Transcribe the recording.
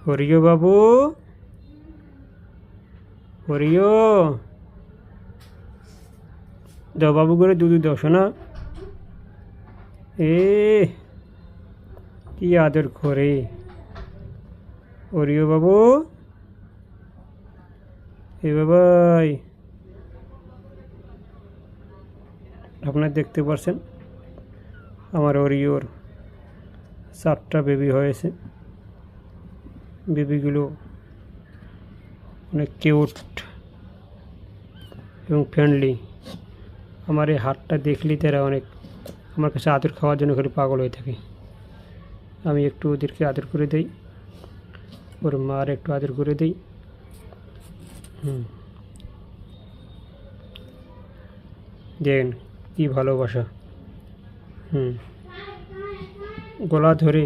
হরিও বাবু, হরিও দাও, বাবু করে দুধ দাও শোনা। এ কি আদর করে হরিও বাবু। এ বাবাই, আপনারা দেখতে পাচ্ছেন আমার হরিওর 4টা বেবি হয়েছে। বেবিগুলো অনেক কিউট এবং ফ্রেন্ডলি। আমার এই হাতটা দেখলেই তারা অনেক আমার কাছে আদর খাওয়ার জন্য খালি পাগল হয়ে থাকে। আমি একটু ওদেরকে আদর করে দিই, ওর মার একটু আদর করে দিই। দেখেন কি ভালোবাসা। গলা ধরে